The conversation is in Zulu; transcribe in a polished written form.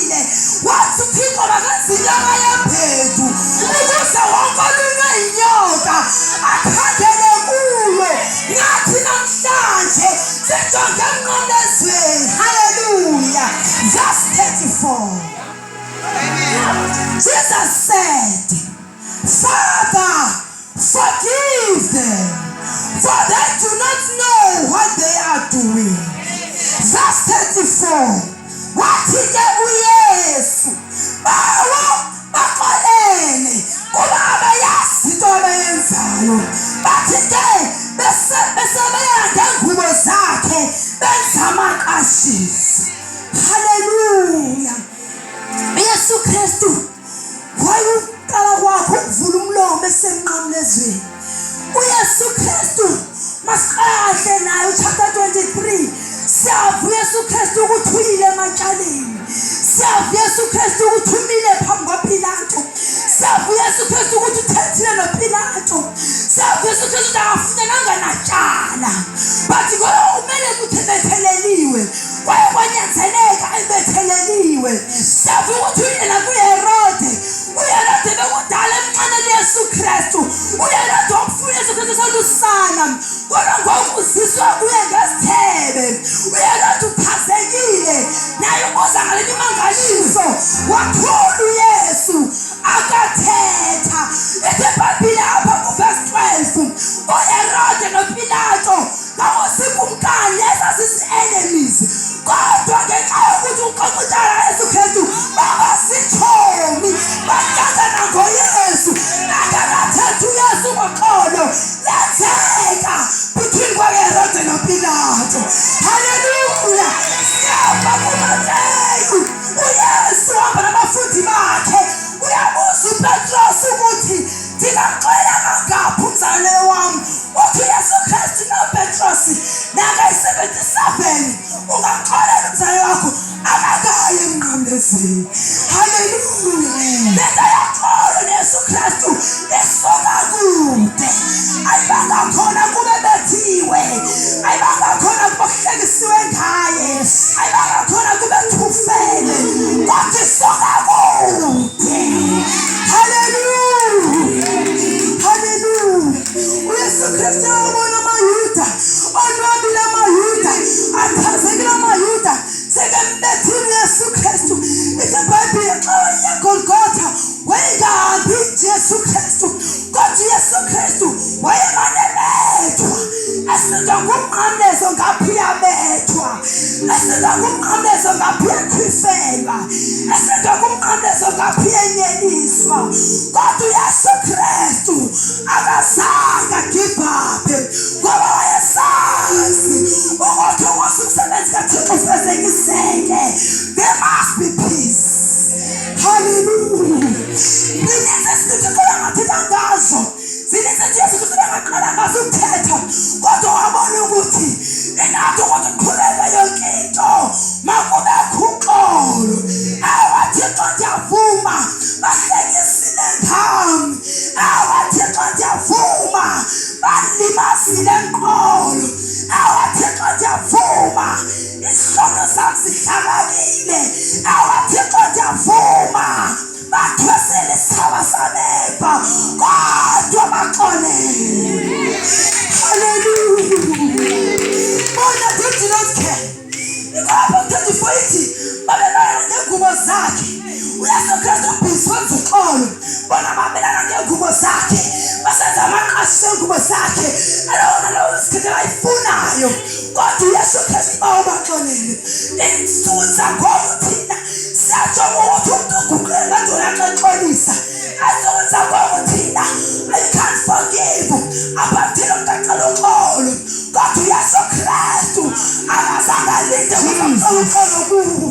uqalile wathi uThixo makenze inyama yempethu ukuze wonke olunye inyoka akhangele kuwe. Ngathi namhlanje sijonge emnqamlezweni. Hallelujah. Verse 34. Jesus said, Father, forgive them, for they do not know what they are doing. Verse 34. Wathi-ke uYesu bawo baxolele kuba abayazi into abayenzayo. Bathi-ke besebeya ngengubo zakhe benza amaqashisi. Hallelujah. Yesu Kristu wayuqala kwakho ukuvula umlomo esemnqamlezweni. uYesu Kristu masiqale nayo chapter 23. Siyavu Yesu Kristu ukuthi uyile ematshaleni. Siyavu Yesu Kristu ukuthi umile phambi kwaPilato. Siyavu Yesu Kristu ukuthi uthethile noPilato. Siyavu Yesu Kristu akafunenanga natshala. Bathi kumele ukuthi betheleliwe. Kwaye kwanyanzeleka ebetheleliwe. Siyavu ukuthi uyile kuHerode. uHerode bekudala emnqaneni Yesu Kristu. uHerode wamfuna Yesu Kristu salusana. Kodwa ngokuziswa kuye ngesithebe. uHerode uphazekile. Naye ubuza ngale mimangaliso. Wathula uYesu akathetha. eBhayibhile apha kuverse 12. uHerode noPilato bakusikumkani ezazisi-enemies. Kodwa ngenxa yokuthi uqoqutshana Yesu Kristu babasithomi bathathana ngoYesu. Akakathetha uYesu ngoxolo lenzeka between kwaHerode noPilato. Hallelujah. Siyabonga kuMateyu. uYesu uhamba nabafundi bakhe. Uyabuza uPetros ukuthi ndingamxolela kangaphi umzalwane wami. Uthi uYesu Kristu noPetros naka-77 ungamxolela umzalwane wakho akakayi emnqamlezweni. Hallelujah. Lento yaxolo neYesu Kristu isuka kude. Ayibanga khona kube bethiwe. Ayibanga khona kube kuhlekisiwe ngaye. Ayibanga khona kube thufele. Kodwa isuka kude. Hallelujah. Hallelujah. uYesu Kristu wabona amaYuda. Onwabile amaYuda. Athazekile amaYuda. Sekembethile uYesu Kristu. iBhayibhile xa waya eGolgotha wayengahambi Jesu Kristu. Kodwa uYesu Kristu wayemane bethwa. Esindwa ngumnqamlezo ngaphi uyabethwa. Esindwa ngumnqamlezo ngaphi uyakhwifelwa. Esindwa ngumnqamlezo ngaphi uyenyeliswa. Kodwa uYesu Kristu akazange agive up. Ngoba wayesazi ukuthi ukuze umsebenzi kaThixo ufezekiseke there must be peace. Hallelujah. Zininzi izinto angathetha ngazo. Zininzi Jesu Kristu angaqala ngazo ukuthetha. Kodwa wabona ukuthi ingathi ukuthi uqhubeke yonke into makubekho uxolo. Awathixo ndiyavuma bahlekisile ngami. Awathixo ndiyavuma balimazile nqolo. Awathixo ndiyavuma isono sami sihlabakile. Awathixo ndiyavuma bathwesele isithaba sameva kodwa baxolele. Hallelujah. Bona they did not care. Ikwapho 24 ithi babelana ngengubo zakhe. uYesu Kristu ubhiziwenza uxolo. Bona babelana ngengubo zakhe. Basenza amaqhashi engubo zakhe. Nalowo isikhathi ayifunayo. Kodwa uYesu Kristu bawaxolele. Insuza ngoba thina siyajonga ukuthi umuntu uguqule ngathi uyaxolisa. Asenza ngoba thina I can't forgive. Abathile umuntu acela uxolo. Kodwa uYesu Kristu akazange alinde ukuthi uxolo kuwe.